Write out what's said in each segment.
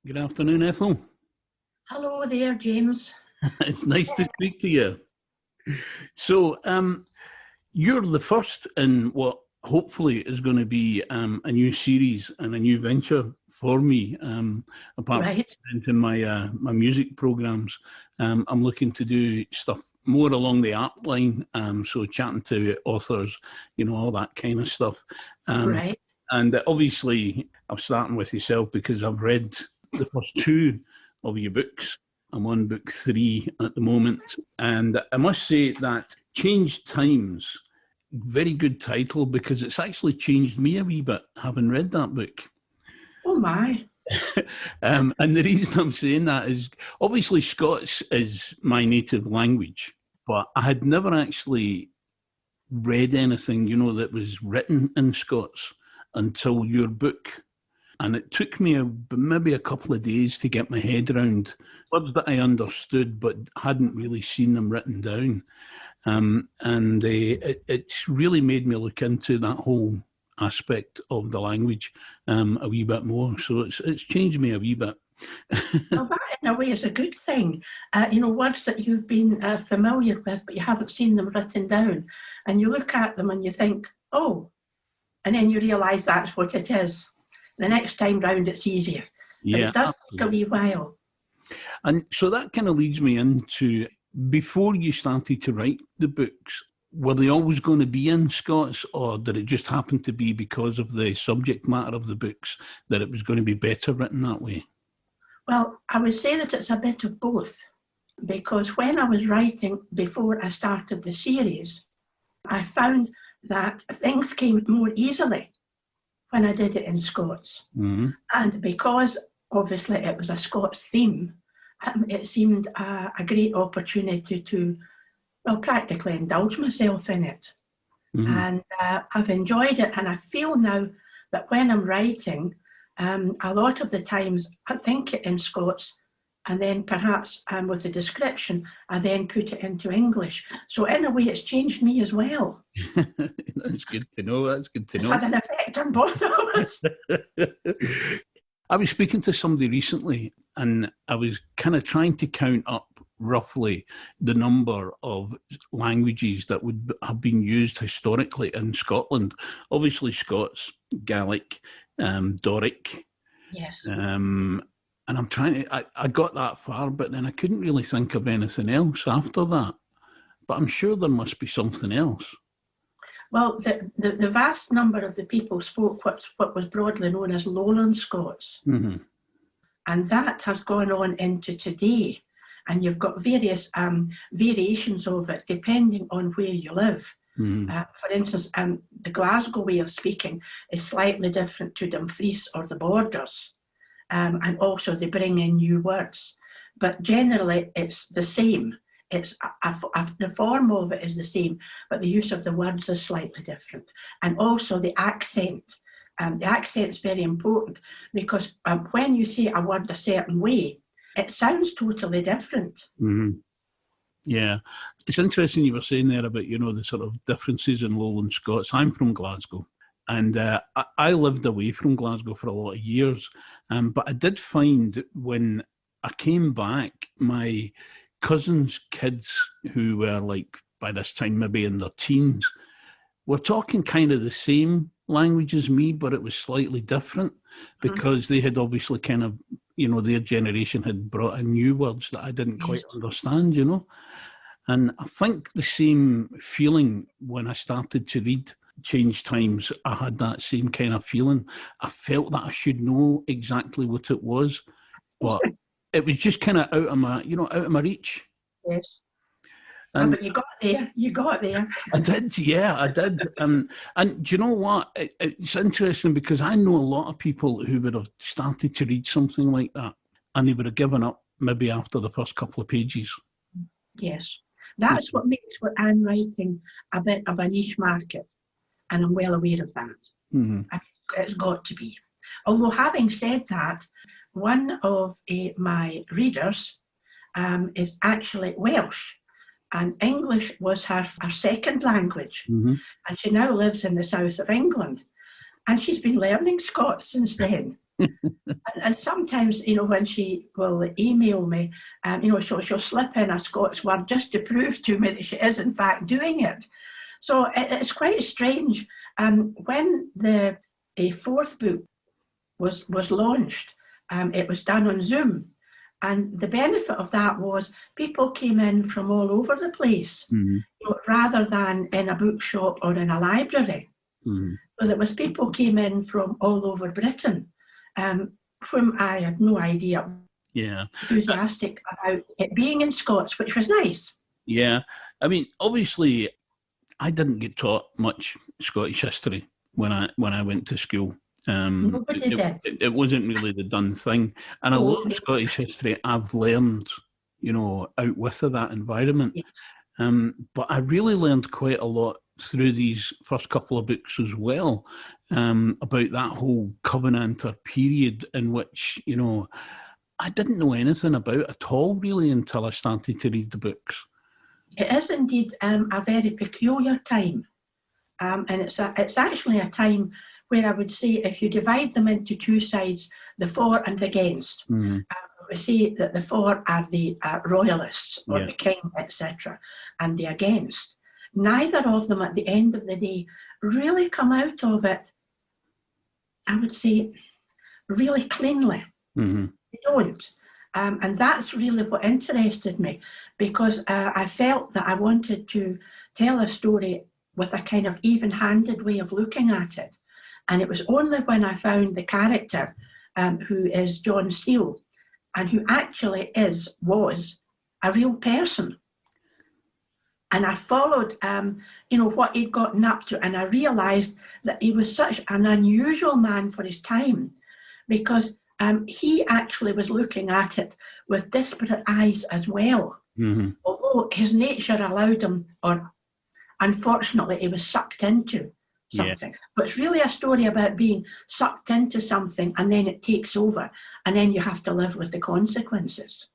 Good afternoon, Ethel. Hello there, James. It's nice to speak to you. So, you're the first in what hopefully is going to be a new series and a new venture for me. Apart from into my music programs, I'm looking to do stuff more along the art line. So chatting to authors, all that kind of stuff. Right. And obviously, I'm starting with yourself because I've read the first two of your books. I'm on book 3 at the moment. And I must say that Changed Times, very good title because it's actually changed me a wee bit, having read that book. Oh, my. And the reason I'm saying that is, obviously, Scots is my native language, but I had never actually read anything, that was written in Scots until your book. And it took me maybe a couple of days to get my head around words that I understood but hadn't really seen them written down. It's really made me look into that whole aspect of the language a wee bit more. So it's changed me a wee bit. Well, that in a way is a good thing. Words that you've been familiar with but you haven't seen them written down. And you look at them and you think, oh, and then you realise that's what it is. The next time round, it's easier. But it does take a wee while. And so that kind of leads me into, before you started to write the books, were they always going to be in Scots, or did it just happen to be because of the subject matter of the books that it was going to be better written that way? Well, I would say that it's a bit of both. Because when I was writing before I started the series, I found that things came more easily when I did it in Scots. Mm-hmm. And because obviously it was a Scots theme, it seemed a great opportunity to, practically indulge myself in it. Mm-hmm. And I've enjoyed it, and I feel now that when I'm writing, a lot of the times I think it in Scots, and then perhaps with the description, I then put it into English. So in a way, it's changed me as well. That's good to know. That's good to know. It's had an effect on both of us. I was speaking to somebody recently, and I was kind of trying to count up roughly the number of languages that would have been used historically in Scotland. Obviously, Scots, Gaelic, Doric. Yes. And I'm trying to, I got that far, but then I couldn't really think of anything else after that. But I'm sure there must be something else. Well, the vast number of the people spoke what was broadly known as Lowland Scots. Mm-hmm. And that has gone on into today. And you've got various variations of it depending on where you live. Mm-hmm. For instance, the Glasgow way of speaking is slightly different to Dumfries or the Borders. And also they bring in new words. But generally it's the same. It's the form of it is the same, but the use of the words is slightly different. And also the accent. The accent is very important because when you say a word a certain way, it sounds totally different. Mm-hmm. Yeah. It's interesting you were saying there about, the sort of differences in Lowland Scots. I'm from Glasgow. And I lived away from Glasgow for a lot of years. But I did find when I came back, my cousins' kids, who were like, by this time, maybe in their teens, were talking kind of the same language as me, but it was slightly different because they had obviously kind of, their generation had brought in new words that I didn't quite understand, And I think the same feeling when I started to read Changed Times, I had that same kind of feeling. I felt that I should know exactly what it was, but it was just kind of out of my reach. Yes. But you got there. You got there. I did, yeah, I did. And do you know what? It's interesting because I know a lot of people who would have started to read something like that and they would have given up maybe after the first couple of pages. Yes. That's what makes what I'm writing a bit of a niche market. And I'm well aware of that. Mm-hmm. It's got to be. Although having said that, one of my readers is actually Welsh, and English was her second language. And she now lives in the south of England. And she's been learning Scots since then. And sometimes, when she will email me, she'll slip in a Scots word just to prove to me that she is in fact doing it. So it's quite strange. When the fourth book was launched, it was done on Zoom. And the benefit of that was people came in from all over the place, rather than in a bookshop or in a library. So there was people came in from all over Britain, whom I had no idea. Yeah. Enthusiastic about it being in Scots, which was nice. Yeah. I mean, obviously, I didn't get taught much Scottish history when I went to school. Nobody did. It wasn't really the done thing. And a lot of Scottish history I've learned, out with that environment. Yes. But I really learned quite a lot through these first couple of books as well, about that whole Covenanter period in which, I didn't know anything about at all really until I started to read the books. It is indeed a very peculiar time. And it's actually a time where I would say if you divide them into two sides, the for and against, we say that the for are the royalists or the king, etc., and the against. Neither of them at the end of the day really come out of it, I would say, really cleanly. They don't. And that's really what interested me, because I felt that I wanted to tell a story with a kind of even-handed way of looking at it. And it was only when I found the character who is John Steele, and who actually was a real person. And I followed, what he'd gotten up to, and I realised that he was such an unusual man for his time, because he actually was looking at it with disparate eyes as well. Although his nature allowed him, or unfortunately, he was sucked into something. Yeah. But it's really a story about being sucked into something and then it takes over and then you have to live with the consequences.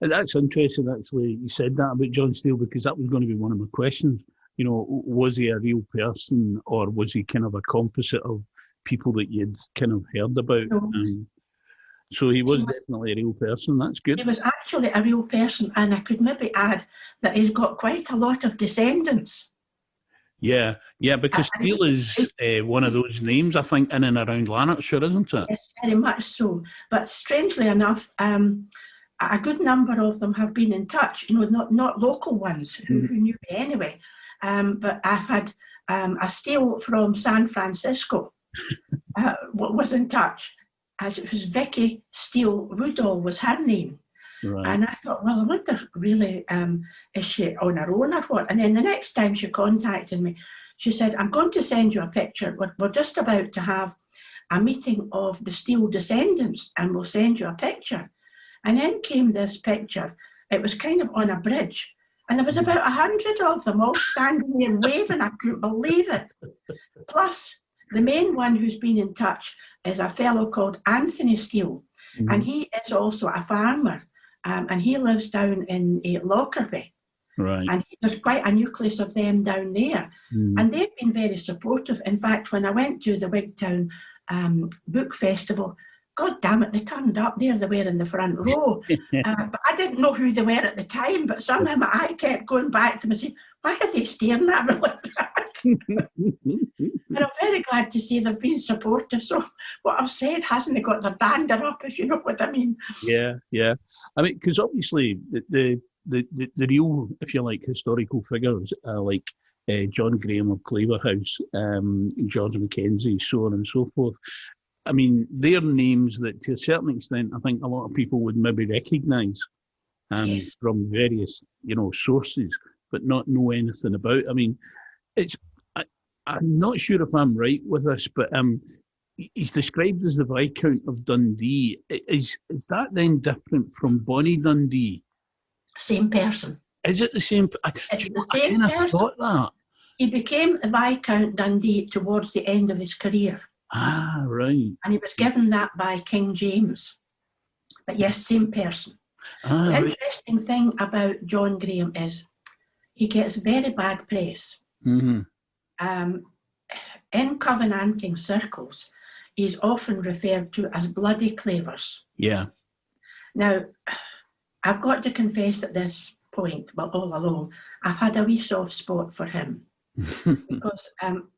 That's interesting, actually. You said that about John Steele, because that was going to be one of my questions. Was he a real person, or was he kind of a composite of people that you'd kind of heard about? No. So he was definitely a real person. That's good. He was actually a real person, and I could maybe add that he's got quite a lot of descendants. Yeah, because Steele is one of those names, I think, in and around Lanarkshire, isn't it? Yes, very much so. But strangely enough, a good number of them have been in touch, not local ones who knew me anyway. But I've had a Steele from San Francisco was in touch. It was Vicky Steele Woodall was her name. Right. And I thought, well, I wonder really, is she on her own or what? And then the next time she contacted me, she said, I'm going to send you a picture. We're just about to have a meeting of the Steele descendants and we'll send you a picture. And then came this picture. It was kind of on a bridge. And there was about 100 of them all standing there waving. I couldn't believe it. Plus, the main one who's been in touch is a fellow called Anthony Steele. And he is also a farmer. And he lives down in Lockerbie. Right. And there's quite a nucleus of them down there. And they've been very supportive. In fact, when I went to the Wigtown Book Festival, God damn it, they turned up there. They were in the front row. But I didn't know who they were at the time, but somehow my eye kept going back to them and saying, why are they staring at me like that? And I'm very glad to see they've been supportive. So what I've said hasn't got their dander up, if you know what I mean. Yeah. I mean, because obviously the real, if you like, historical figures like John Graham of Claverhouse, George Mackenzie, so on and so forth. I mean, they're names that, to a certain extent, I think a lot of people would maybe recognise from various, sources, but not know anything about. I mean, I'm not sure if I'm right with this, but he's described as the Viscount of Dundee. Is that then different from Bonnie Dundee? Same person. Is it the same? It's the same person. I thought that. He became the Viscount Dundee towards the end of his career. Ah, right. And he was given that by King James. But yes, same person. The interesting thing about John Graham is he gets very bad press. In Covenanting circles, he's often referred to as bloody Clavers. Yeah. Now, I've got to confess at this point, well, all along, I've had a wee soft spot for him because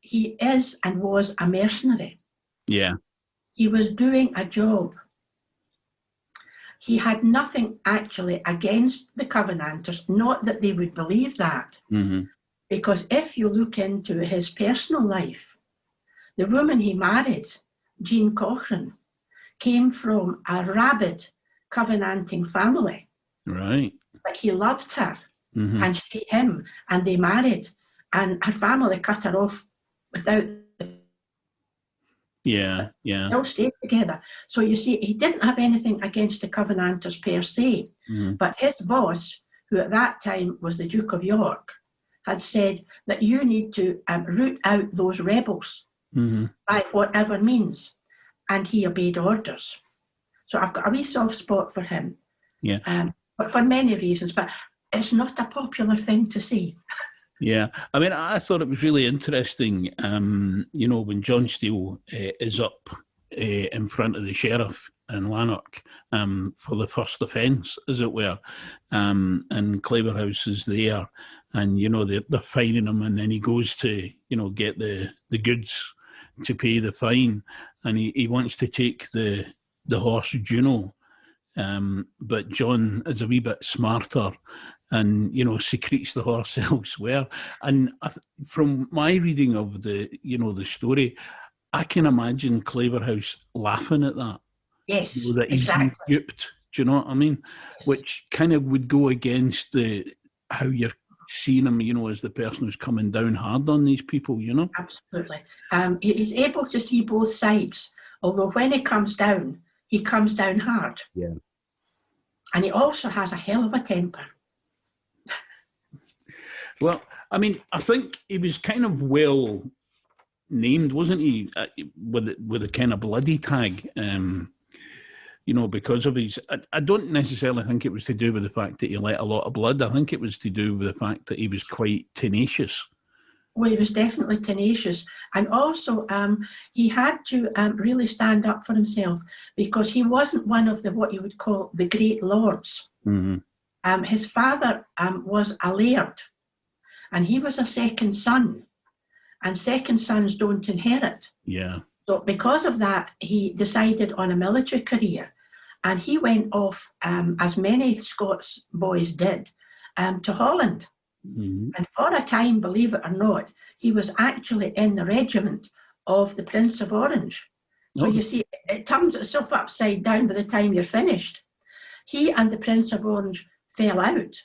he is and was a mercenary. Yeah. He was doing a job. He had nothing actually against the Covenanters, not that they would believe that. Mm-hmm. Because if you look into his personal life, the woman he married, Jean Cochrane, came from a rabid Covenanting family. Right. But he loved her, Mm-hmm. and she him, and they married, and her family cut her off without. Yeah. Yeah. They all stayed together. So you see, he didn't have anything against the Covenanters per se, but his boss, who at that time was the Duke of York, had said that you need to root out those rebels by whatever means, and he obeyed orders. So I've got a wee soft spot for him. Yeah. But for many reasons, but it's not a popular thing to say. Yeah, I mean, I thought it was really interesting, you know, when John Steele is up in front of the sheriff in Lanark for the first offence, as it were, and Claverhouse is there, and, you know, they're fining him, and then he goes to, you know, get the goods to pay the fine, and he wants to take the horse Juno, but John is a wee bit smarter and, you know, secretes the horse elsewhere. And from my reading of the, you know, the story, I can imagine Claverhouse laughing at that. Yes, You know, that he's exactly. been duped, do you know what I mean? Yes. Which kind of would go against how you're seeing him, you know, as the person who's coming down hard on these people, you know? Absolutely. He's able to see both sides, although when he comes down hard. Yeah. And he also has a hell of a temper. Well, I mean, I think he was kind of well named, wasn't he, with a kind of bloody tag, you know, because of his... I don't necessarily think it was to do with the fact that he let a lot of blood. I think it was to do with the fact that he was quite tenacious. Well, he was definitely tenacious. And also, he had to really stand up for himself because he wasn't one of what you would call the great lords. Mm-hmm. His father was a laird, and he was a second son. And second sons don't inherit. Yeah. So because of that, he decided on a military career. And he went off, as many Scots boys did, to Holland. Mm-hmm. And for a time, believe it or not, he was actually in the regiment of the Prince of Orange. So you see, it turns itself upside down by the time you're finished. He and the Prince of Orange fell out.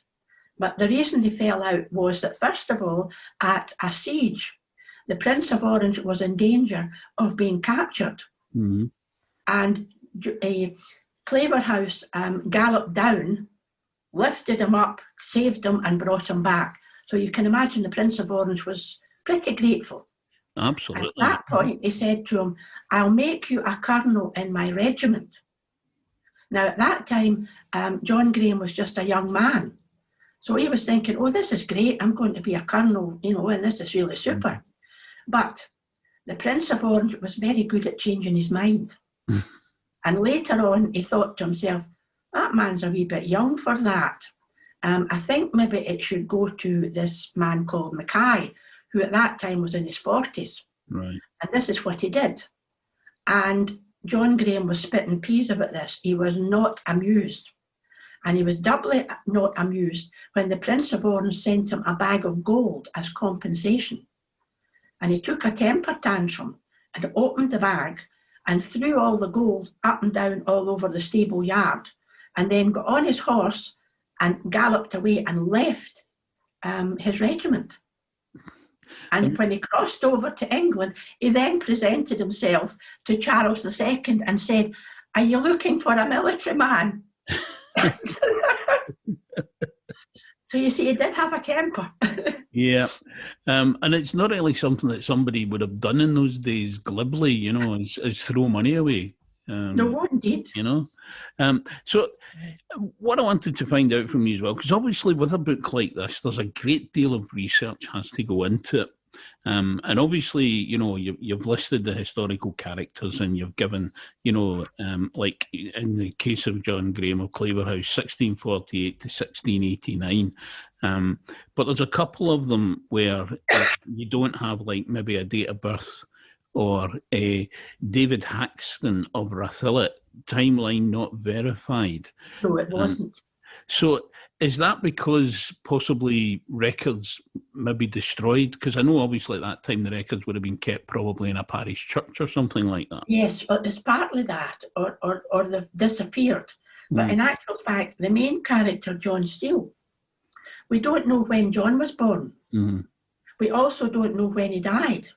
But the reason they fell out was that, first of all, at a siege, the Prince of Orange was in danger of being captured. Mm-hmm. And Claverhouse galloped down, lifted him up, saved him, and brought him back. So you can imagine the Prince of Orange was pretty grateful. Absolutely. At that point, he said to him, "I'll make you a colonel in my regiment." Now, at that time, John Graham was just a young man. So he was thinking, oh, this is great. I'm going to be a colonel, you know, and this is really super. Mm-hmm. But the Prince of Orange was very good at changing his mind. And later on, he thought to himself, that man's a wee bit young for that. I think maybe it should go to this man called Mackay, who at that time was in his 40s. Right. And this is what he did. And John Graham was spitting peas about this. He was not amused. And he was doubly not amused when the Prince of Orange sent him a bag of gold as compensation. And he took a temper tantrum and opened the bag and threw all the gold up and down all over the stable yard, and then got on his horse and galloped away and left his regiment. And when he crossed over to England, he then presented himself to Charles II and said, "Are you looking for a military man?" So you see, he did have a temper. Yeah. And it's not really something that somebody would have done in those days glibly, you know, is throw money away. No, indeed. You know. So what I wanted to find out from you as well, because obviously with a book like this, there's a great deal of research has to go into it. And obviously, you've listed the historical characters, and you've given, like in the case of John Graham of Claverhouse, 1648 to 1689. But there's a couple of them where you don't have like maybe a date of birth, or a David Haxton of Rathillet, timeline not verified. No, it wasn't. So is that because possibly records maybe destroyed? Because I know obviously at that time the records would have been kept probably in a parish church or something like that. Yes, but it's partly that, or they've disappeared. But in actual fact, the main character, John Steele, we don't know when John was born. We also don't know when he died.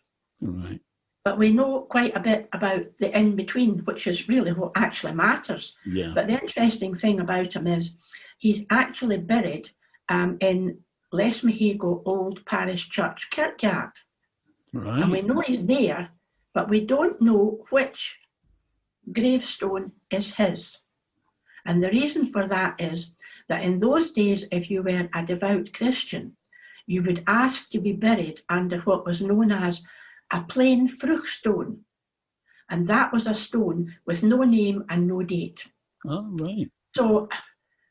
Right. But we know quite a bit about the in-between, which is really what actually matters. Yeah. But the interesting thing about him is he's actually buried in Lesmahago Old Parish Church Kirkyard. Right. And we know he's there, but we don't know which gravestone is his. And the reason for that is that in those days, if you were a devout Christian, you would ask to be buried under what was known as a plain fruchtstone, and that was a stone with no name and no date. Oh, right. So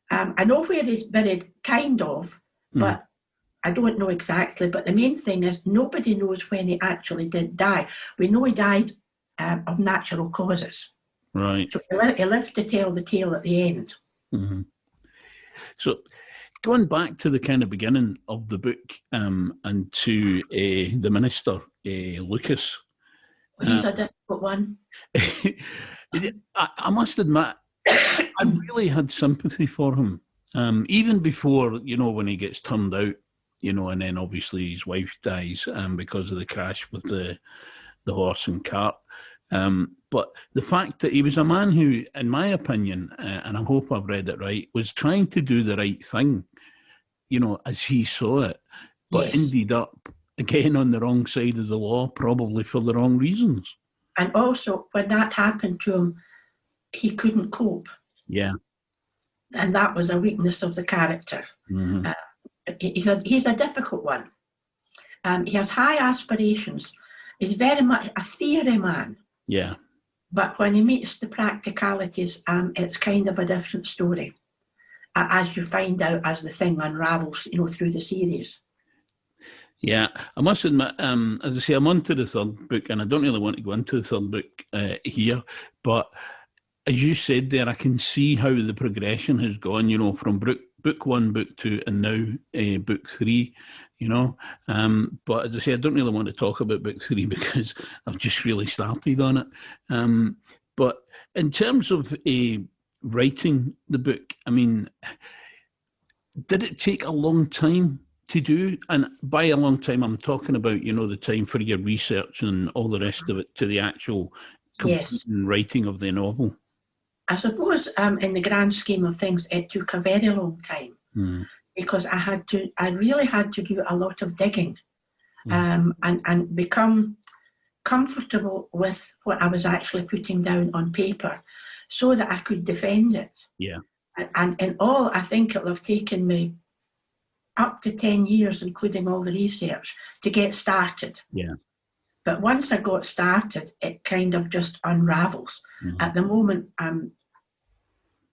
I know where he's buried, kind of, but I don't know exactly. But the main thing is nobody knows when he actually did die. We know he died of natural causes. Right. So he lived to tell the tale at the end. So going back to the kind of beginning of the book and to the minister, Lucas. He's a difficult one. I must admit, I really had sympathy for him. Even before, when he gets turned out, and then obviously his wife dies because of the crash with the horse and cart. But the fact that he was a man who, in my opinion, and I hope I've read it right, was trying to do the right thing, as he saw it, but ended up, again, on the wrong side of the law, probably for the wrong reasons. And also, when that happened to him, he couldn't cope. Yeah. And that was a weakness of the character. He's a difficult one. He has high aspirations. He's very much a theory man. Yeah. But when he meets the practicalities, it's kind of a different story, as you find out as the thing unravels, through the series. Yeah, I must admit, as I say, I'm on to the third book, and I don't really want to go into the third book here, but as you said there, I can see how the progression has gone, from book 1, book 2, and now book 3, But as I say, I don't really want to talk about book 3 because I've just really started on it. But in terms of writing the book, I mean, did it take a long time to do? And by a long time, I'm talking about, the time for your research and all the rest of it to the actual writing of the novel. I suppose in the grand scheme of things, it took a very long time because I really had to do a lot of digging and become comfortable with what I was actually putting down on paper so that I could defend it. Yeah. And in all, I think it'll have taken me up to 10 years, including all the research, to get started. Yeah. But once I got started, it kind of just unravels. At the moment, I'm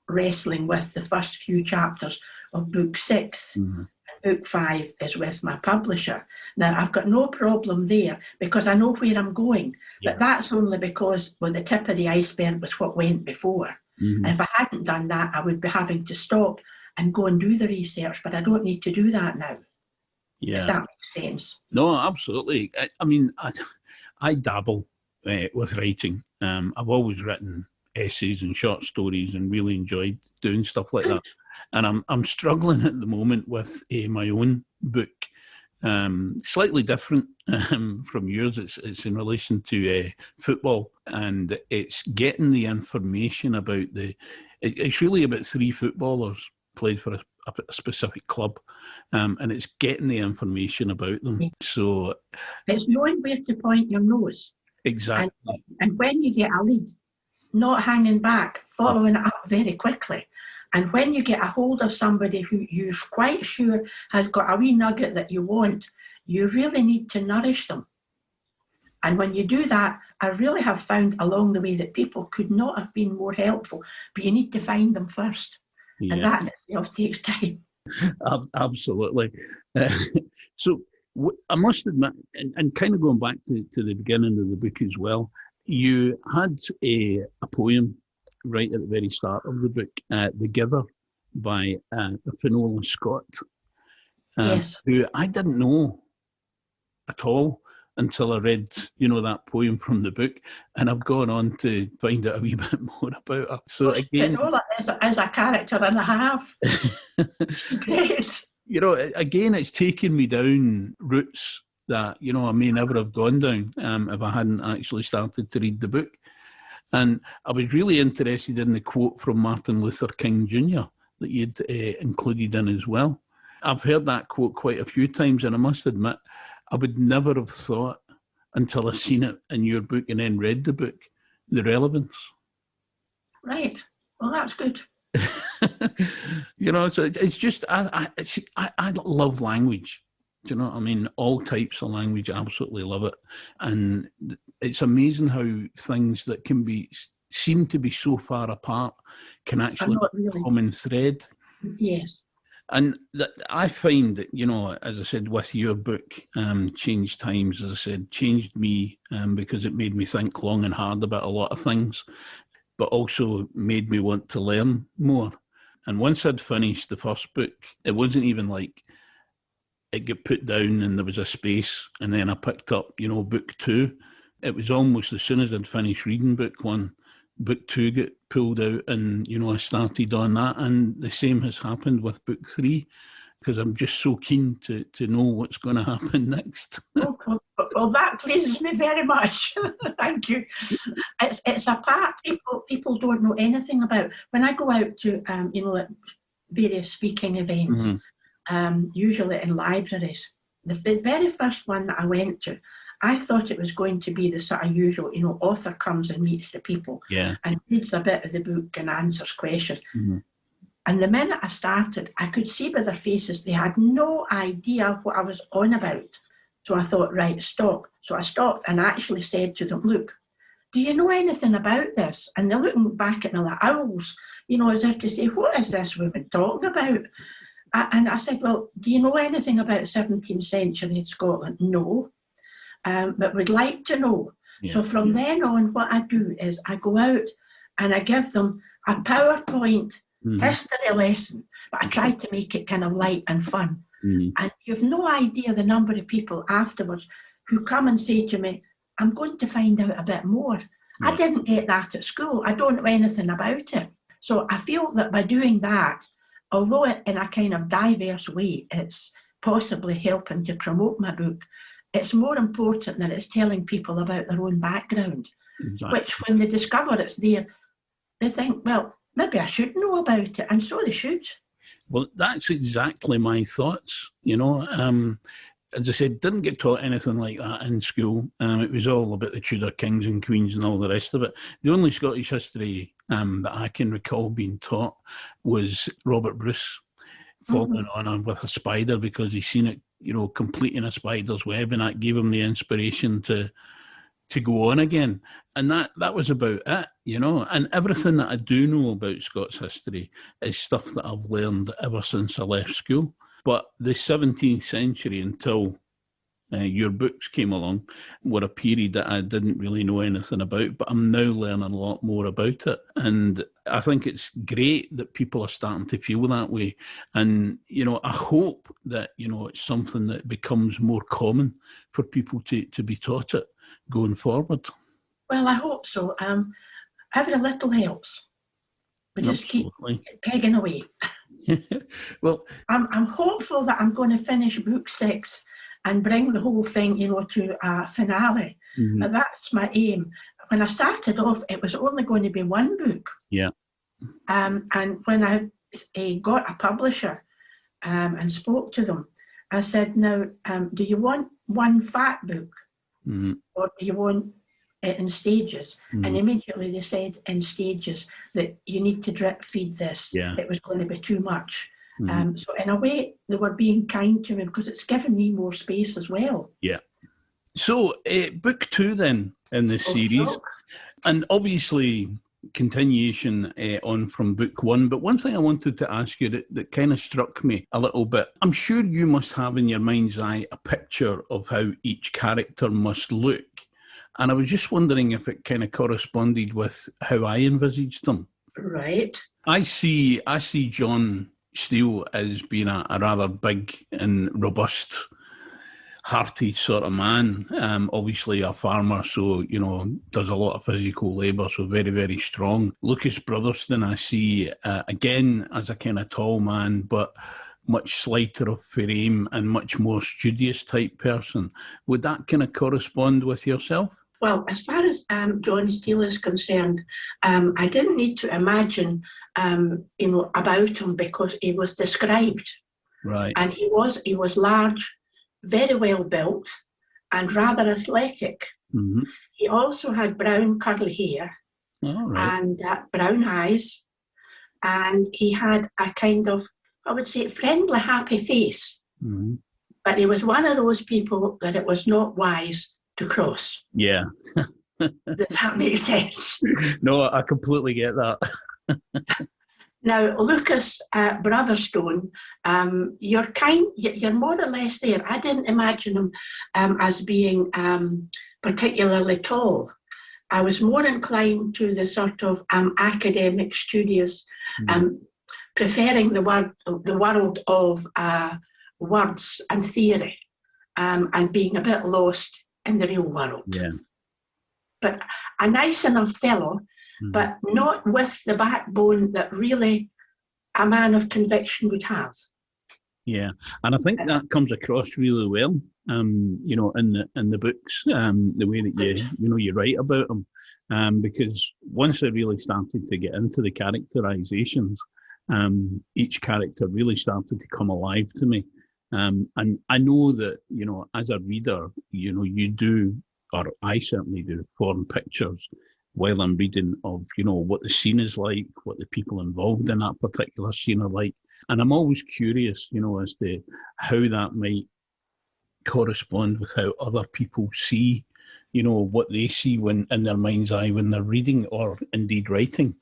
wrestling with the first few chapters of book 6. And book 5 is with my publisher. Now, I've got no problem there because I know where I'm going. Yeah. But that's only because, the tip of the iceberg was what went before. And if I hadn't done that, I would be having to stop and go and do the research, but I don't need to do that now. Yeah. If that makes sense. No, absolutely. I mean, I dabble with writing. I've always written essays and short stories and really enjoyed doing stuff like that. And I'm struggling at the moment with my own book. Slightly different from yours. It's in relation to football, and it's getting the information about it's really about 3 footballers played for a specific club, and it's getting the information about them. So it's knowing where to point your nose. Exactly. And when you get a lead, not hanging back, following it up very quickly. And when you get a hold of somebody who you're quite sure has got a wee nugget that you want, you really need to nourish them. And when you do that, I really have found along the way that people could not have been more helpful, but you need to find them first. Yeah. And that in itself takes time. Absolutely. So I must admit, and kind of going back to the beginning of the book as well, you had a poem right at the very start of the book, The Giver, by Finola Scott, Yes. who I didn't know at all until I read, that poem from the book, and I've gone on to find out a wee bit more about her. So again, Finola is a character and a half. Great. Again, it's taken me down routes that, I may never have gone down if I hadn't actually started to read the book. And I was really interested in the quote from Martin Luther King Jr. that you'd included in as well. I've heard that quote quite a few times, and I must admit, I would never have thought until I seen it in your book and then read the book, the relevance. Right. Well, that's good. So it's just, I love language. Do you know what I mean? All types of language, I absolutely love it. And it's amazing how things that seem to be so far apart can actually be a common thread. Yes. And I find that, as I said, with your book, Changed Times, as I said, changed me because it made me think long and hard about a lot of things, but also made me want to learn more. And once I'd finished the first book, it wasn't even like it got put down and there was a space and then I picked up, book two. It was almost as soon as I'd finished reading book one, book two got pulled out and, I started on that. And the same has happened with book three, because I'm just so keen to know what's going to happen next. Well, that pleases me very much. Thank you. It's a part people don't know anything about. When I go out to, like various speaking events, usually in libraries, the very first one that I went to, I thought it was going to be the sort of usual, author comes and meets the people and reads a bit of the book and answers questions. Mm-hmm. And the minute I started, I could see by their faces, they had no idea what I was on about. So I thought, right, stop. So I stopped and actually said to them, look, do you know anything about this? And they're looking back at me like owls, as if to say, what is this woman talking about? And I said, well, do you know anything about 17th century Scotland? No. But would like to know. Yeah. So from then on, what I do is I go out and I give them a PowerPoint history lesson, but I try to make it kind of light and fun. And you've no idea the number of people afterwards who come and say to me, I'm going to find out a bit more. I didn't get that at school. I don't know anything about it. So I feel that by doing that, although in a kind of diverse way, it's possibly helping to promote my book, it's more important that it's telling people about their own background, which when they discover it's there, they think, well, maybe I should know about it, and so they should. Well, that's exactly my thoughts, As I said, didn't get taught anything like that in school. It was all about the Tudor kings and queens and all the rest of it. The only Scottish history that I can recall being taught was Robert Bruce falling on with a spider because he's seen it, completing a spider's web, and that gave him the inspiration to go on again. And that was about it, And everything that I do know about Scots history is stuff that I've learned ever since I left school. But the 17th century until your books came along were a period that I didn't really know anything about, but I'm now learning a lot more about it. And I think it's great that people are starting to feel that way. And, I hope that, it's something that becomes more common for people to be taught it going forward. Well, I hope so. Every little helps. We just keep pegging away. Well, I'm hopeful that I'm going to finish book 6 and bring the whole thing, to a finale. Mm-hmm. And that's my aim. When I started off, it was only going to be one book. Yeah. And when I got a publisher and spoke to them, I said, now, do you want one fat book? Mm-hmm. Or do you want it in stages. And immediately they said in stages that you need to drip feed this. Yeah. It was going to be too much. So in a way, they were being kind to me because it's given me more space as well. Yeah. So book 2 then in this series, and obviously continuation on from book 1. But one thing I wanted to ask you that kind of struck me a little bit, I'm sure you must have in your mind's eye a picture of how each character must look. And I was just wondering if it kind of corresponded with how I envisaged them. Right. I see John Steele as being a rather big and robust, hearty sort of man. Obviously a farmer, so, does a lot of physical labour, so very, very strong. Lucas Brotherston I see, again, as a kind of tall man, but much slighter of frame and much more studious type person. Would that kind of correspond with yourself? Well, as far as John Steele is concerned, I didn't need to imagine, about him because he was described. Right. And he was large, very well built, and rather athletic. Mm-hmm. He also had brown curly hair and brown eyes, and he had a kind of, I would say, friendly, happy face. Mm-hmm. But he was one of those people that it was not wise to cross. Yeah. Does that make sense? No, I completely get that. Now, Lucas Brotherstone, you're more or less there. I didn't imagine him as being particularly tall. I was more inclined to the sort of academic, studious, preferring the world of words and theory, and being a bit lost in the real world. Yeah. But a nice enough fellow, but not with the backbone that really a man of conviction would have. Yeah, and I think that comes across really well, in the books, the way that you write about them, because once I really started to get into the characterizations, each character really started to come alive to me. And I know that, as a reader, you do, or I certainly do, form pictures while I'm reading of, what the scene is like, what the people involved in that particular scene are like. And I'm always curious, as to how that might correspond with how other people see, what they see when in their mind's eye when they're reading or indeed writing.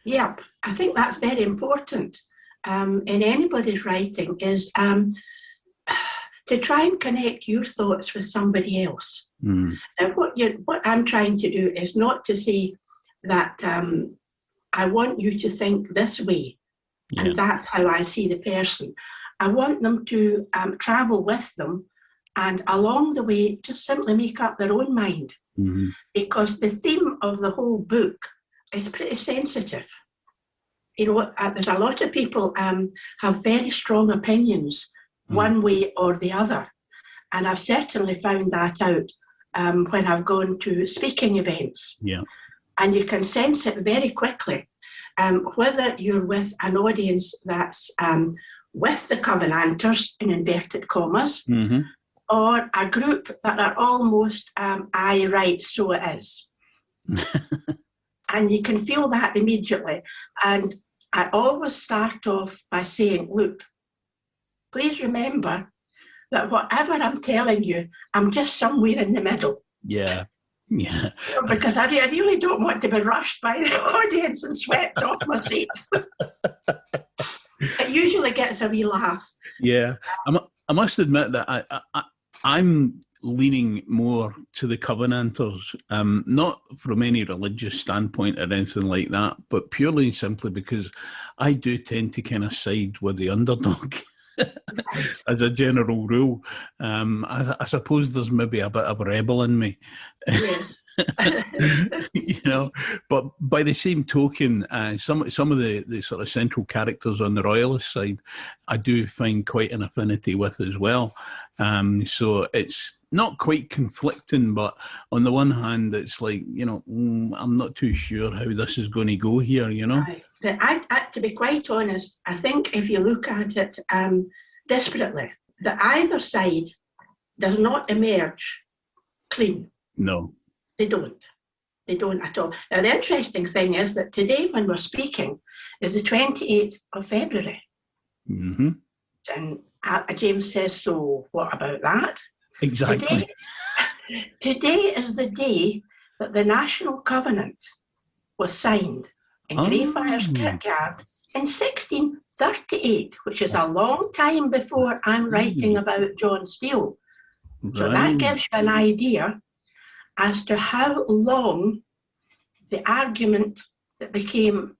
Yeah, I think that's very important in anybody's writing is to try and connect your thoughts with somebody else. And what I'm trying to do is not to say that I want you to think this way, and that's how I see the person. I want them to travel with them, and along the way, just simply make up their own mind. Because the theme of the whole book is pretty sensitive. There's a lot of people have very strong opinions one way or the other. And I've certainly found that out when I've gone to speaking events. Yeah. And you can sense it very quickly, whether you're with an audience that's with the Covananters, in inverted commas, or a group that are almost, aye, right, so it is. And you can feel that immediately. And I always start off by saying, look, please remember that whatever I'm telling you, I'm just somewhere in the middle. Yeah. Yeah. Because I really don't want to be rushed by the audience and swept off my seat. It usually gets a wee laugh. Yeah. I must admit that I'm leaning more to the Covenanters, not from any religious standpoint or anything like that, but purely and simply because I do tend to kind of side with the underdog. As a general rule, I suppose there's maybe a bit of a rebel in me. Yes. But by the same token, some of the sort of central characters on the royalist side, I do find quite an affinity with as well. So it's not quite conflicting, but on the one hand, it's like, I'm not too sure how this is going to go here, Right. To be quite honest, I think if you look at it desperately, that either side does not emerge clean. No. They don't. They don't at all. Now, the interesting thing is that today, when we're speaking, is the 28th of February. Mm-hmm. And James says, so what about that? Exactly. Today is the day that the National Covenant was signed in Greyfriars Kirkyard in 1638, which is a long time before I'm writing about John Steele. Right. So that gives you an idea as to how long the argument that became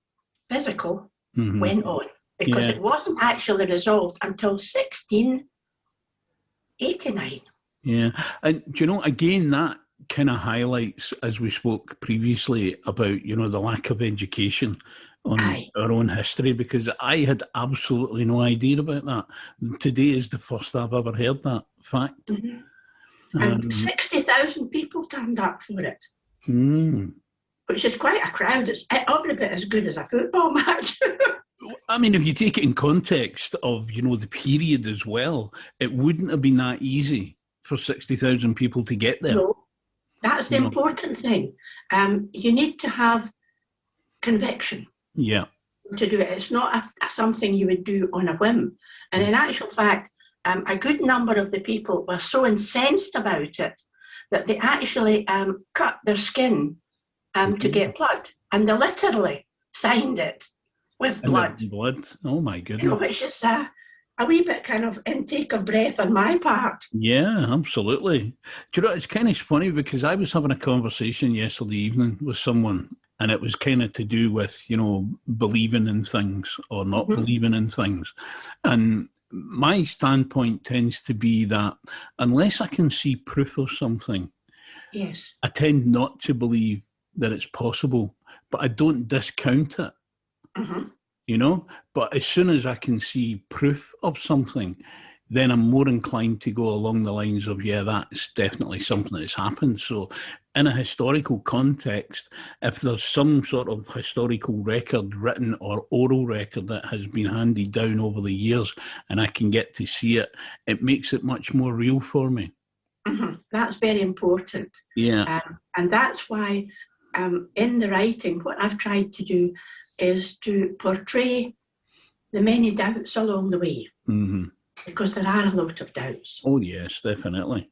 physical went on, because it wasn't actually resolved until 1689. Yeah, and do you know, again, that kind of highlights, as we spoke previously, about, you know, the lack of education on our own history, because I had absolutely no idea about that. Today is the first I've ever heard that fact. Mm-hmm. And 60,000 people turned up for it, which is quite a crowd. It's every bit as good as a football match. I mean, if you take it in context of, you know, the period as well, it wouldn't have been that easy for 60,000 people to get there. No, that's the important thing. You need to have conviction to do it. It's not something you would do on a whim. And in actual fact, a good number of the people were so incensed about it that they actually cut their skin to get blood. And they literally signed it with blood. Oh, my goodness. You know, which is a wee bit kind of intake of breath on my part. Yeah, absolutely. Do you know, it's kind of funny because I was having a conversation yesterday evening with someone, and it was kind of to do with, you know, believing in things or not believing in things. And my standpoint tends to be that unless I can see proof of something, I tend not to believe that it's possible, but I don't discount it. You know, but as soon as I can see proof of something, then I'm more inclined to go along the lines of, yeah, that's definitely something that's happened. So in a historical context, if there's some sort of historical record, written or oral record, that has been handed down over the years and I can get to see it, it makes it much more real for me. That's very important. Yeah. And that's why in the writing, what I've tried to do is to portray the many doubts along the way, because there are a lot of doubts. Oh yes, definitely.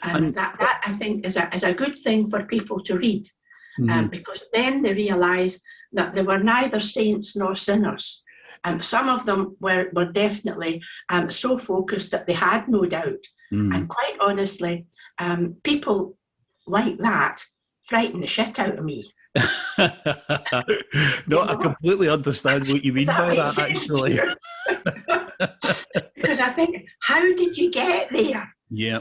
And that I think is a good thing for people to read, because then they realise that they were neither saints nor sinners. And some of them were definitely so focused that they had no doubt. And quite honestly, people like that frighten the shit out of me. No, I completely understand what you mean by that, actually. Because I think, how did you get there? Yeah.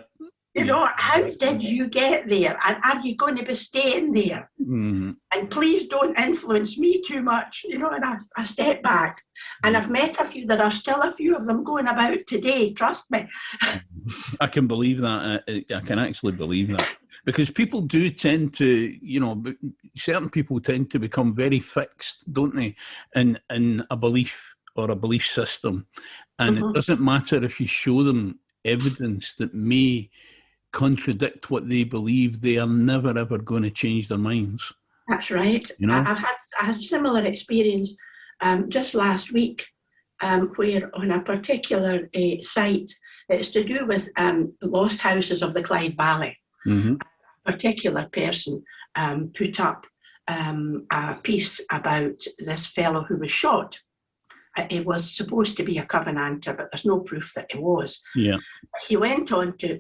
You know, how did you get there? And are you going to be staying there? And please don't influence me too much, you know, and I step back. And I've met a few, there are still a few of them going about today, trust me. I can believe that. I can actually believe that. Because people do tend to, you know, certain people tend to become very fixed, don't they, in a belief or a belief system. And it doesn't matter if you show them evidence that may contradict what they believe, they are never, ever going to change their minds. That's right. You know? I had similar experience just last week where on a particular site, it's to do with the lost houses of the Clyde Valley. A particular person put up a piece about this fellow who was shot. He was supposed to be a Covananter, but there's no proof that he was. Yeah. He went on to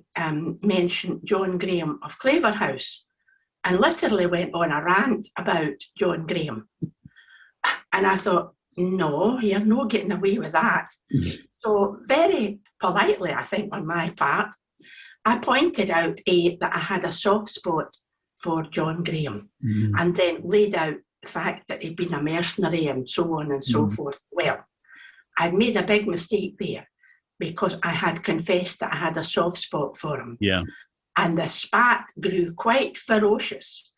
mention John Graham of Claverhouse and literally went on a rant about John Graham. And I thought, no, you're not getting away with that. So very politely, I think, on my part, I pointed out, that I had a soft spot for John Graham, and then laid out the fact that he'd been a mercenary and so on and so forth. Well, I'd made a big mistake there because I had confessed that I had a soft spot for him. Yeah. And the spat grew quite ferocious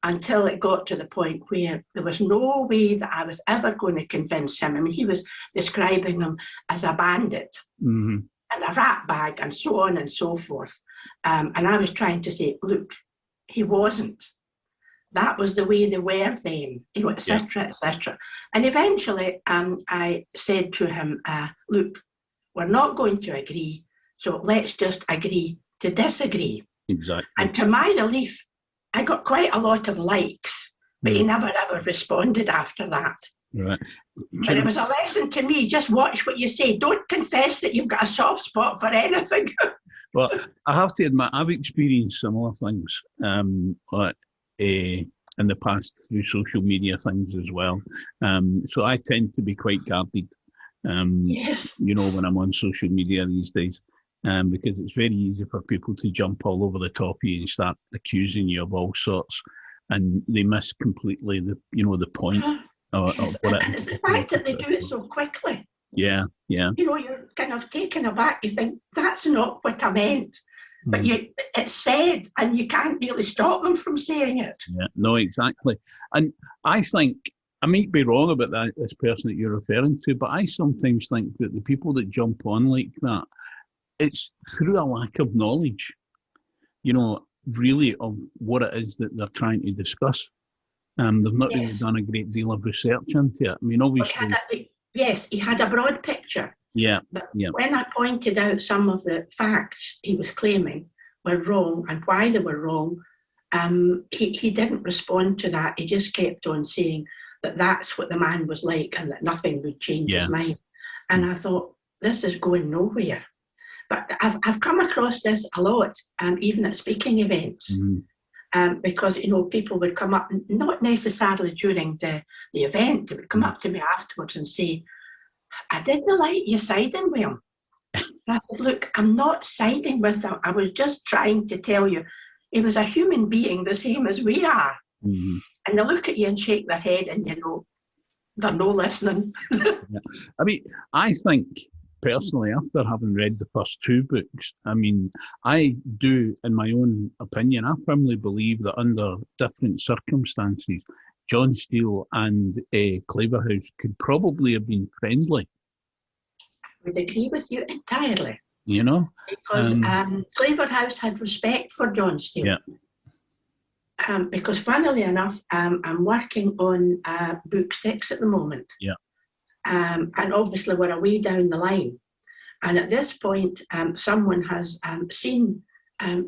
until it got to the point where there was no way that I was ever going to convince him. I mean, he was describing him as a bandit. And a rat bag and so on and so forth. And I was trying to say, look, he wasn't. that was the way they were then, you know, etc., etc. And eventually I said to him, look, we're not going to agree, so let's just agree to disagree. Exactly. And to my relief, I got quite a lot of likes, but he never ever responded after that. Right. But it was a lesson to me, just watch what you say. Don't confess that you've got a soft spot for anything. Well, I have to admit, I've experienced similar things in the past through social media things as well. So I tend to be quite guarded, Yes. you know, when I'm on social media these days, because it's very easy for people to jump all over the top of you and start accusing you of all sorts, and they miss completely the point of what and it's the fact that they do it so quickly. Yeah. You know, you're kind of taken aback. You think, that's not what I meant. But it's said, and you can't really stop them from saying it. Yeah, no, exactly. And I think, I might be wrong about this person that you're referring to, but I sometimes think that the people that jump on like that, it's through a lack of knowledge, you know, really of what it is that they're trying to discuss. They've not really done a great deal of research into it. I mean, obviously... he had a broad picture. Yeah. But when I pointed out some of the facts he was claiming were wrong and why they were wrong, he didn't respond to that. He just kept on saying that that's what the man was like and that nothing would change his mind. And I thought, this is going nowhere. But I've come across this a lot, even at speaking events. Because, you know, people would come up, not necessarily during the event, they would come up to me afterwards and say, I didn't like you siding with him. And I said, look, I'm not siding with him. I was just trying to tell you, he was a human being the same as we are. And they look at you and shake their head and you know, they're no listening. I mean, I think, personally, after having read the first two books, I mean, I do, in my own opinion, I firmly believe that under different circumstances, John Steele and Claverhouse could probably have been friendly. I would agree with you entirely. You know? Because Claverhouse had respect for John Steele. Yeah. Because funnily enough, I'm working on book 6 at the moment. Yeah. And obviously we're a way down the line. And at this point, someone has seen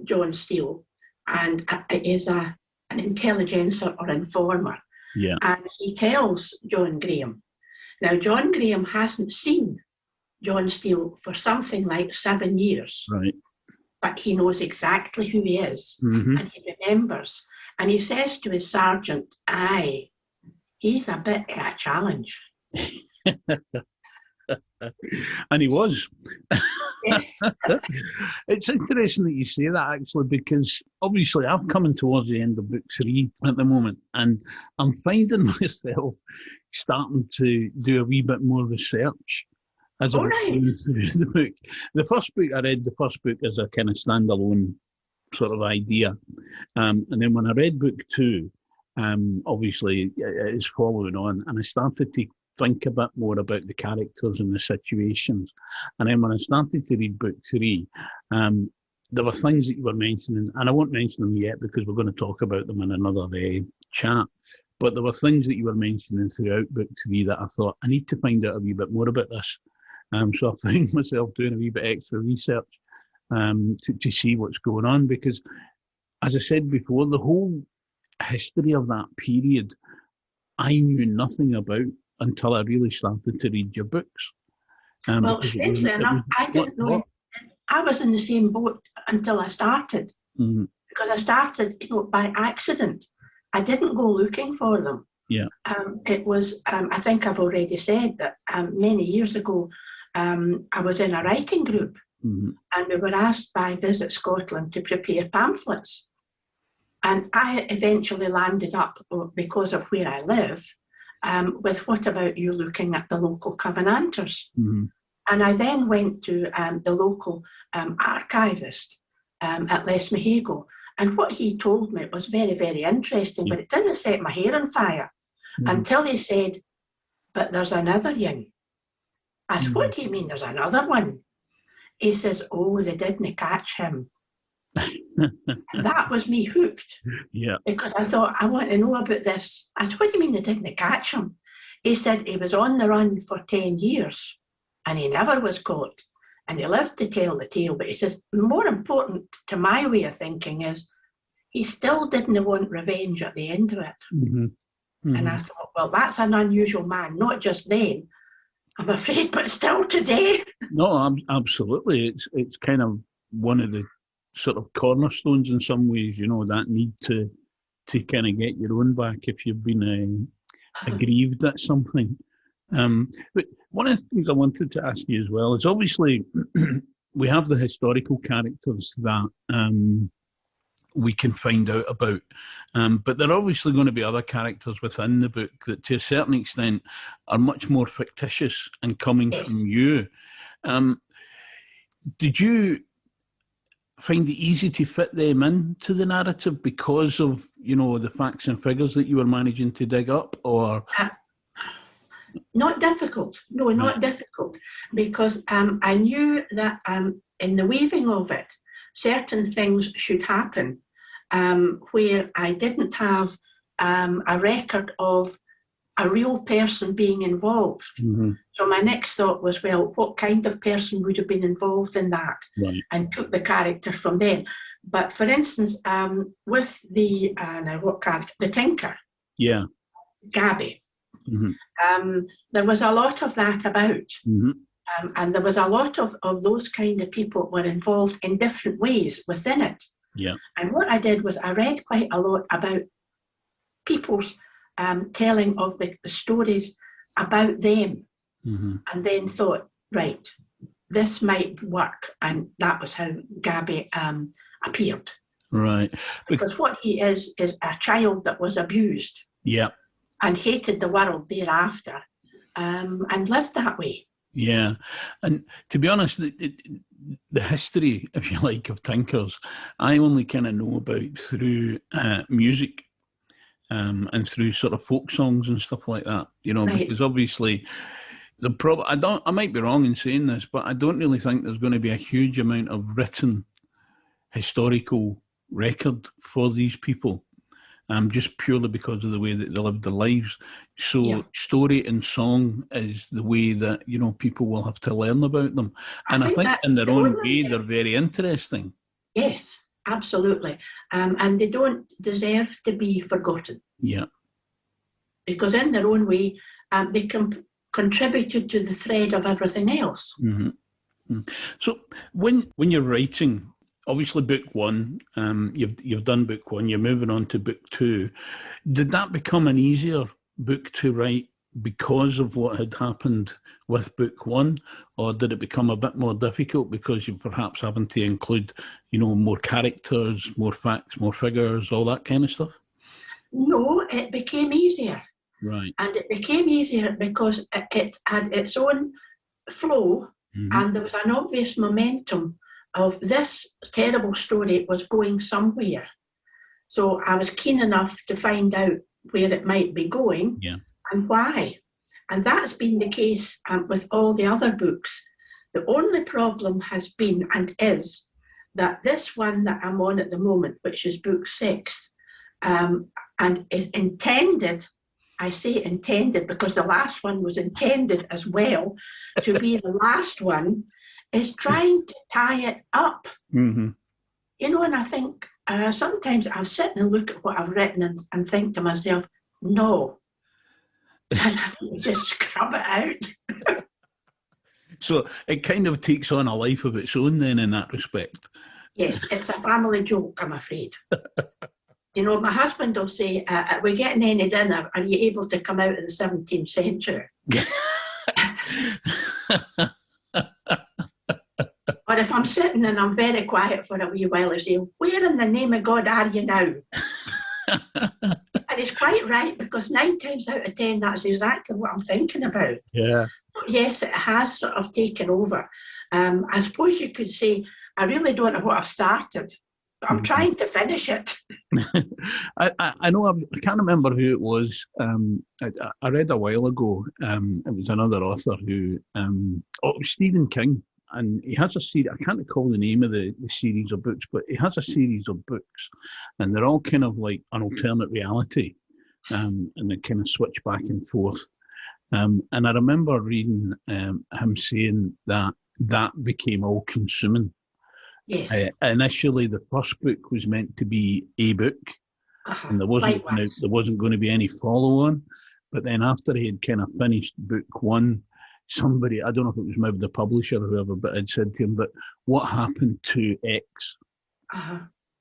John Steele and is an intelligencer or informer. Yeah. And he tells John Graham. Now, John Graham hasn't seen John Steele for something like 7 years. Right. But he knows exactly who he is. And he remembers. And he says to his sergeant, aye, he's a bit of a challenge. And he was. Yes. It's interesting that you say that, actually, because obviously I'm coming towards the end of book 3 at the moment, and I'm finding myself starting to do a wee bit more research as I'm going through the book. The first book I read, as a kind of standalone sort of idea, and then when I read book 2, obviously it's following on, and I started to think a bit more about the characters and the situations. And then when I started to read book 3, there were things that you were mentioning, and I won't mention them yet because we're going to talk about them in another chat, but there were things that you were mentioning throughout book 3 that I thought, I need to find out a wee bit more about this. So I found myself doing a wee bit extra research to see what's going on, because, as I said before, the whole history of that period, I knew nothing about until I really started to read your books. Well, strangely enough, I didn't know. I was in the same boat until I started, because I started, you know, by accident. I didn't go looking for them. Yeah. It was, I think I've already said that many years ago, I was in a writing group, and we were asked by Visit Scotland to prepare pamphlets. And I eventually landed up, because of where I live, with what about you looking at the local Covananters? And I then went to the local archivist at Lesmahago. And what he told me was very, very interesting, but it didn't set my hair on fire until he said, but there's another yin. I said, what do you mean there's another one? He says, oh, they didn't catch him. That was me hooked. Yeah. Because I thought, I want to know about this. I said, what do you mean they didn't catch him? He said he was on the run for 10 years and he never was caught. And he lived to tell the tale. But he says, more important to my way of thinking is he still didn't want revenge at the end of it. Mm-hmm. Mm-hmm. And I thought, well, that's an unusual man, not just then, I'm afraid, but still today. No, absolutely. It's kind of one of the sort of cornerstones in some ways, that need to kind of get your own back if you've been aggrieved at something. But one of the things I wanted to ask you as well is obviously we have the historical characters that we can find out about, but there are obviously going to be other characters within the book that to a certain extent are much more fictitious and coming from you. Did you find it easy to fit them into the narrative because of, the facts and figures that you were managing to dig up, or? Not difficult. No, not difficult. Because I knew that in the weaving of it, certain things should happen where I didn't have a record of a real person being involved. Mm-hmm. So my next thought was, well, what kind of person would have been involved in that? Right. And took the character from them. But for instance, with the, what character? The Tinker. Yeah. Gabby. Mm-hmm. There was a lot of that about. Mm-hmm. And there was a lot of those kind of people were involved in different ways within it. Yeah. And what I did was I read quite a lot about people's telling of the stories about them, mm-hmm. and then thought, right, this might work. And that was how Gabby appeared. Right. Because what he is a child that was abused. Yeah. And hated the world thereafter, and lived that way. Yeah. And to be honest, the history, if you like, of Tinkers, I only kind of know about through music. And through sort of folk songs and stuff like that, right. Because obviously I might be wrong in saying this, but I don't really think there's going to be a huge amount of written historical record for these people, just purely because of the way that they lived their lives. So story and song is the way that, people will have to learn about them. And I think in their own way, they're very interesting. Yes. Absolutely. And they don't deserve to be forgotten. Yeah. Because in their own way, they contributed to the thread of everything else. Mm-hmm. Mm-hmm. So when you're writing, obviously book one, you've done book one, you're moving on to book two. Did that become an easier book to write because of what had happened with book one, or did it become a bit more difficult because you're perhaps having to include, more characters, more facts, more figures, all that kind of stuff? No, it became easier. Right. And it became easier because it had its own flow, mm-hmm. and there was an obvious momentum of this terrible story was going somewhere. So I was keen enough to find out where it might be going. Yeah. And why. And that's been the case with all the other books. The only problem has been and is that this one that I'm on at the moment, which is book 6, and is intended, I say intended because the last one was intended as well to be the last one, is trying to tie it up. Mm-hmm. And I think sometimes I'll sit and look at what I've written and think to myself, no. And just scrub it out. So it kind of takes on a life of its own then in that respect. Yes, it's a family joke, I'm afraid. My husband will say, are we getting any dinner? Are you able to come out of the 17th century? Or if I'm sitting and I'm very quiet for a wee while, I say, where in the name of God are you now? And he's quite right, because 9 times out of 10, that's exactly what I'm thinking about. Yeah. Yes, it has sort of taken over. I suppose you could say, I really don't know what I've started, but I'm trying to finish it. I know, I can't remember who it was. I read a while ago, it was another author who, it was Stephen King, and he has a series. I can't recall the name of the series of books, but he has a series of books, and they're all kind of like an alternate reality, and they kind of switch back and forth. And I remember reading him saying that became all consuming. Yes. Initially, the first book was meant to be a book, and there wasn't going to be any follow-on. But then after he had kind of finished book one, somebody, I don't know if it was maybe the publisher or whoever, but had said to him, "But what happened to X?"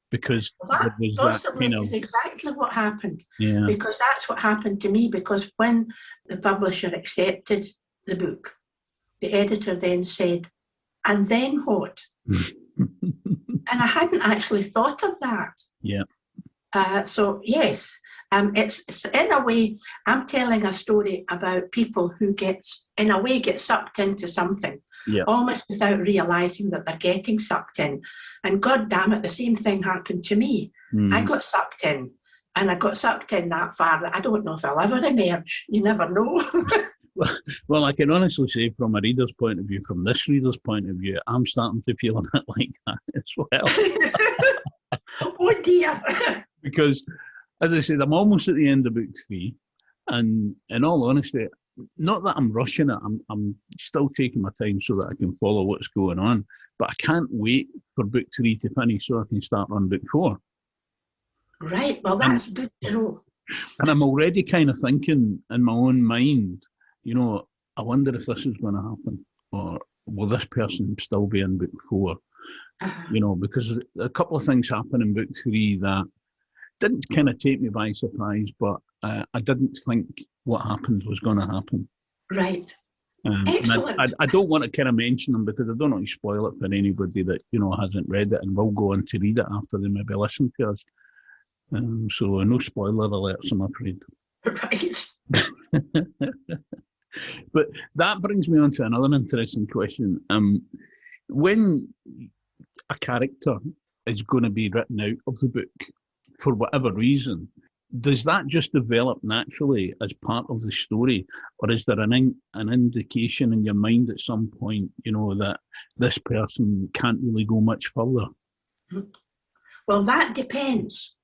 Because that possibly is exactly what happened. Yeah. Because that's what happened to me. Because when the publisher accepted the book, the editor then said, "And then what?" And I hadn't actually thought of that. Yeah. So yes, it's in a way, I'm telling a story about people who get sucked into something, almost without realising that they're getting sucked in. And God damn it, the same thing happened to me. I got sucked in, and I got sucked in that far that I don't know if I'll ever emerge. You never know. Well, I can honestly say from a reader's point of view, from this reader's point of view, I'm starting to feel a bit like that as well. Oh dear. Because, as I said, I'm almost at the end of book 3, and in all honesty, not that I'm rushing it, I'm still taking my time so that I can follow what's going on, but I can't wait for book 3 to finish so I can start on book 4. Right, well that's good to know. And I'm already kind of thinking in my own mind, you know, I wonder if this is going to happen, or will this person still be in book 4? You know, because a couple of things happen in book 3 that didn't kind of take me by surprise, but I didn't think what happens was going to happen. Right. Excellent. I don't want to kind of mention them because I don't want to spoil it for anybody that, you know, hasn't read it and will go on to read it after they maybe listen to us. So no spoiler alerts, I'm afraid. Right. But that brings me on to another interesting question. When a character is going to be written out of the book for whatever reason, does that just develop naturally as part of the story, or is there an indication in your mind at some point, you know, that this person can't really go much further? Well, that depends.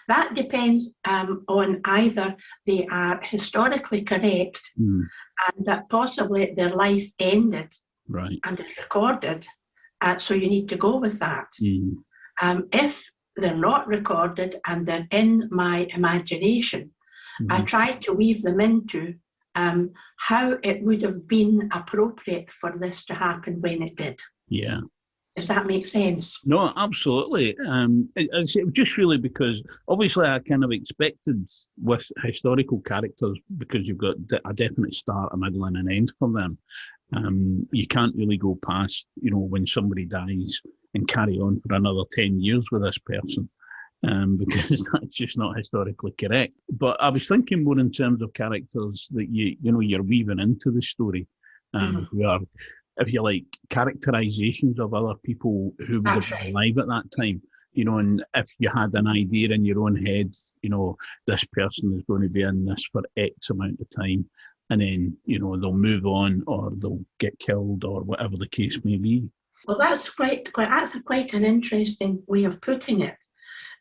That depends on either they are historically correct and that possibly their life ended, right, and it's recorded, so you need to go with that. If they're not recorded and they're in my imagination, I try to weave them into how it would have been appropriate for this to happen when it did. Yeah. Does that make sense? No, absolutely. It's just really because obviously I kind of expected with historical characters, because you've got a definite start, a middle and an end for them. You can't really go past, you know, when somebody dies and carry on for another 10 years with this person, because that's just not historically correct. But I was thinking more in terms of characters that you're weaving into the story, who are, if you like, characterizations of other people who would have been alive at that time. You know, and if you had an idea in your own head, you know, this person is going to be in this for X amount of time, and then, you know, they'll move on or they'll get killed or whatever the case may be. Well, that's quite an interesting way of putting it,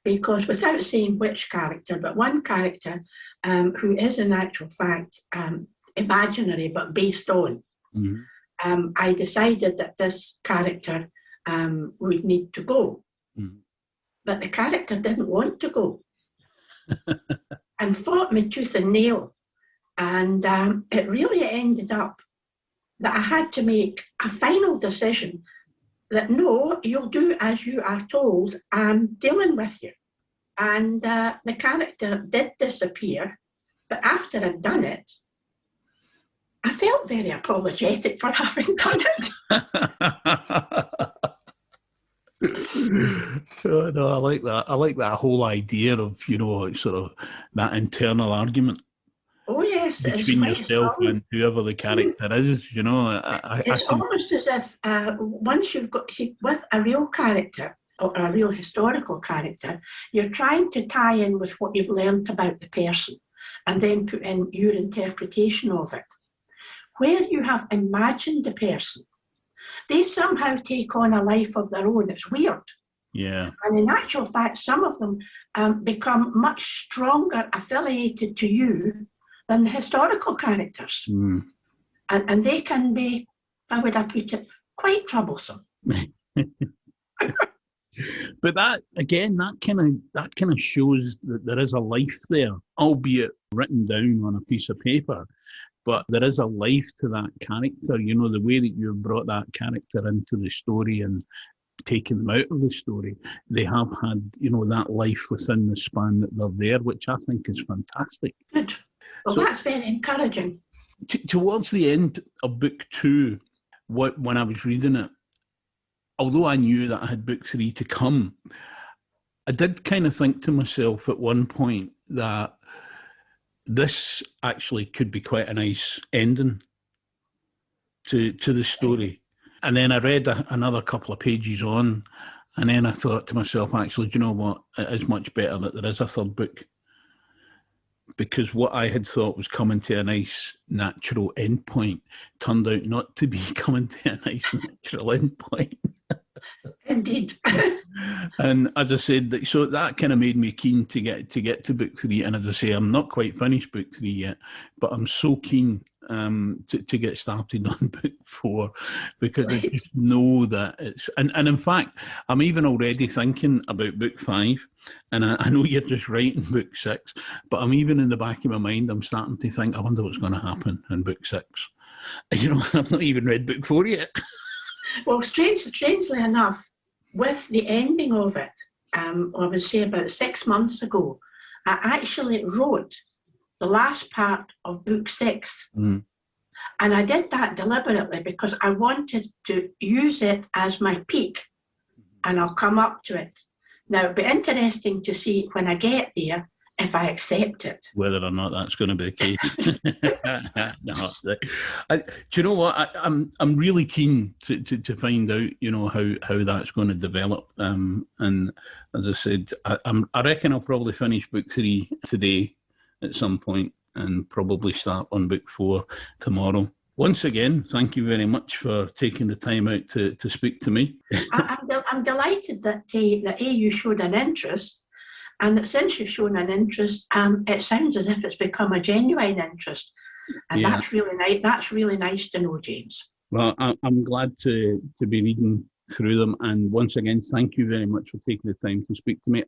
because without saying which character, but one character who is in actual fact imaginary but based on, I decided that this character would need to go. But the character didn't want to go and fought me tooth and nail. And it really ended up that I had to make a final decision that, no, you'll do as you are told, I'm dealing with you. And the character did disappear, but after I'd done it, I felt very apologetic for having done it. Oh, no, I like that. I like that whole idea of, you know, sort of that internal argument. Oh yes, between yourself and whoever the character is, you know. It's almost as if once you've got, with a real character or a real historical character, you're trying to tie in with what you've learned about the person and then put in your interpretation of it. Where you have imagined the person, They somehow take on a life of their own. It's weird. Yeah. And in actual fact, some of them become much stronger affiliated to you than the historical characters. Mm. And they can be, how would I put it, quite troublesome. But that again, that kind of shows that there is a life there, albeit written down on a piece of paper. But there is a life to that character. You know, the way that you've brought that character into the story and taken them out of the story, they have had, you know, that life within the span that they're there, which I think is fantastic. Good. Well, so, that's very encouraging. Towards the end of book 2, when I was reading it, although I knew that I had book 3 to come, I did kind of think to myself at one point that this actually could be quite a nice ending to the story. And then I read another couple of pages on, and then I thought to myself, actually, do you know what? It is much better that there is a third book, because what I had thought was coming to a nice natural end point turned out not to be coming to a nice natural end point. Indeed. And as I said, so that kind of made me keen to get to book 3. And as I say, I'm not quite finished book 3 yet, but I'm so keen to get started on book 4, because I just know that it's, and in fact, I'm even already thinking about book 5, and I know you're just writing book 6, but I'm even in the back of my mind, I'm starting to think, I wonder what's going to happen in book 6. You know, I've not even read book 4 yet. Well, strangely enough, with the ending of it, I would say about 6 months ago, I actually wrote the last part of book 6. Mm. And I did that deliberately because I wanted to use it as my peak, and I'll come up to it. Now, it'll be interesting to see when I get there if I accept it. Whether or not that's going to be the case. No, do you know what? I'm really keen to find out, you know, how that's going to develop. And as I said, I reckon I'll probably finish book 3 today at some point, and probably start on book 4 tomorrow. Once again, thank you very much for taking the time out to speak to me. I'm delighted that you showed an interest, and that since you've shown an interest, it sounds as if it's become a genuine interest, and yeah. That's really nice. That's really nice to know, James. Well, I'm glad to be reading through them, and once again, thank you very much for taking the time to speak to me.